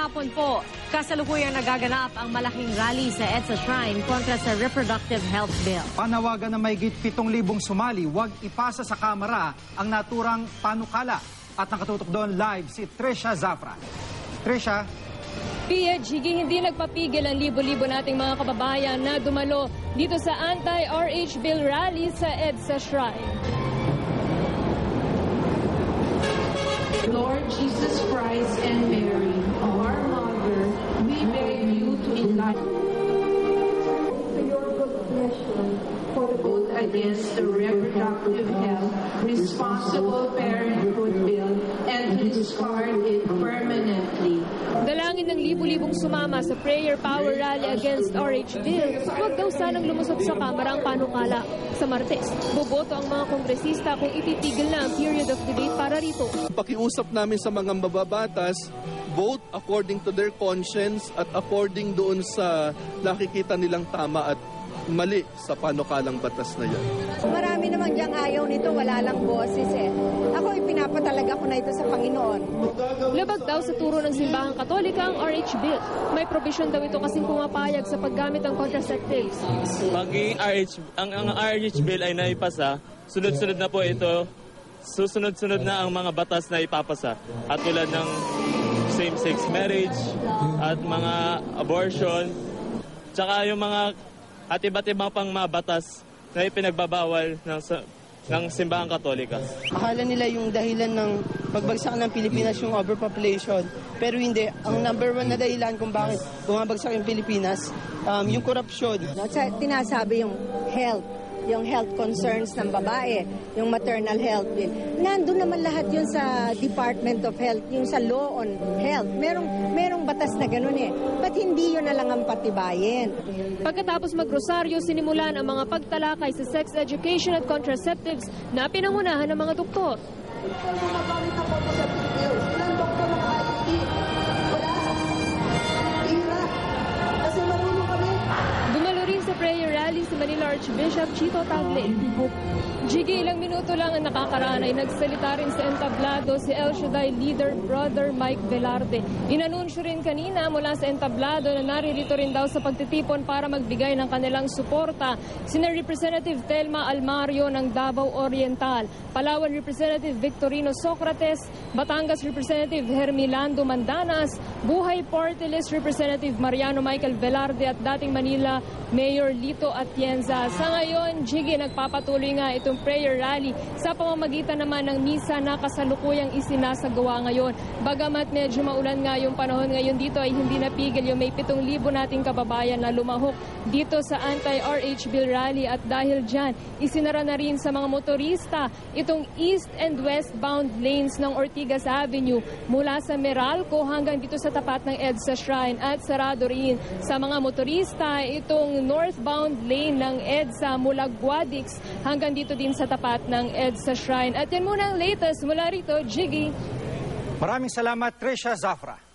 hapon po. Kasalukuyang nagaganap ang malaking rally sa EDSA Shrine kontra sa Reproductive Health Bill. Panawagan na mahigit 7,000 sumali, huwag ipasa sa Kamara ang naturang panukala. At nakatutok doon live si Trisha Zafra. Trisha? Pia, Jiggy, hindi nagpapigil ang libo-libo nating mga kababayan na dumalo dito sa anti-RH Bill rally sa EDSA Shrine. Lord Jesus Christ and Mary, our Mother, we beg you to enlighten your good pleasure for the vote against the Reproductive Health Responsible Parenthood Bill and to discard it permanently. Dalangin ng libo-libong sumama sa prayer power rally against RH Bill. Huwag daw sanang lumusot sa Kamara ang panukala. Sa Martes, boboto ang mga kongresista kung ipitigil na ang period of debate para rito. Pakiusap namin sa mga mababatas, vote according to their conscience at according doon sa nakikita nilang tama at mali sa panukalang batas na yan. Marami naman diyang ayaw nito, wala lang boses eh. Ako ipinapatalaga ko na ito sa Panginoon. Labag daw sa turo ng simbahang Katolika ang RH Bill. May provision daw ito kasing pumapayag sa paggamit ng contraceptives. Pag ang RH Bill ay naipasa, sunod-sunod na po ito, susunod-sunod na ang mga batas na ipapasa. At tulad ng same-sex marriage at mga abortion, tsaka yung mga at iba't ibang pang mga batas na ipinagbabawal ng simbahang Katolika. Akala nila yung dahilan ng pagbagsak ng Pilipinas yung overpopulation. Pero hindi. Ang number one na dahilan kung bakit bumabagsak yung Pilipinas, yung korupsyon. Tinasabi yung health concerns ng babae, yung maternal health din. Nandun naman lahat yun sa Department of Health, yung sa Law on Health. Merong batas na ganun eh. Ba't hindi yun na lang ang patibayin? Pagkatapos magrosaryo, sinimulan ang mga pagtalakay sa sex education at contraceptives na pinangunahan ng mga doktor. Dumalo rin sa prayer rally si Manila Archbishop Chito Tagle. Jiggy, ilang minuto lang ang nakakaraan ay nagsalita rin sa entablado si El Shaddai leader Brother Mike Velarde. Inanunsyo rin kanina mula sa entablado na naririto rin daw sa pagtitipon para magbigay ng kanilang suporta sina Representative Telma Almario ng Davao Oriental, Palawan Representative Victorino Socrates, Batangas Representative Hermilando Mandanas, Buhay Party List Representative Mariano Michael Velarde at dating Manila Mayor Lito Atienza. Sa ngayon, Jiggy, nagpapatuloy nga itong prayer rally sa pamamagitan naman ng misa na kasalukuyang isinasagawa ngayon. Bagamat medyo maulan nga yung panahon ngayon dito ay hindi napigil yung may 7,000 nating kababayan na lumahok dito sa anti-RH Bill rally at dahil dyan, isinara na rin sa mga motorista itong east and westbound lanes ng Ortigas Avenue mula sa Meralco hanggang dito sa tapat ng EDSA Shrine at sarado rin sa mga motorista itong northbound lane ng EDSA mula Guadix hanggang dito din sa tapat ng EDSA Shrine. At yan muna ang latest mula rito, Jiggy. Maraming salamat, Trisha Zafra.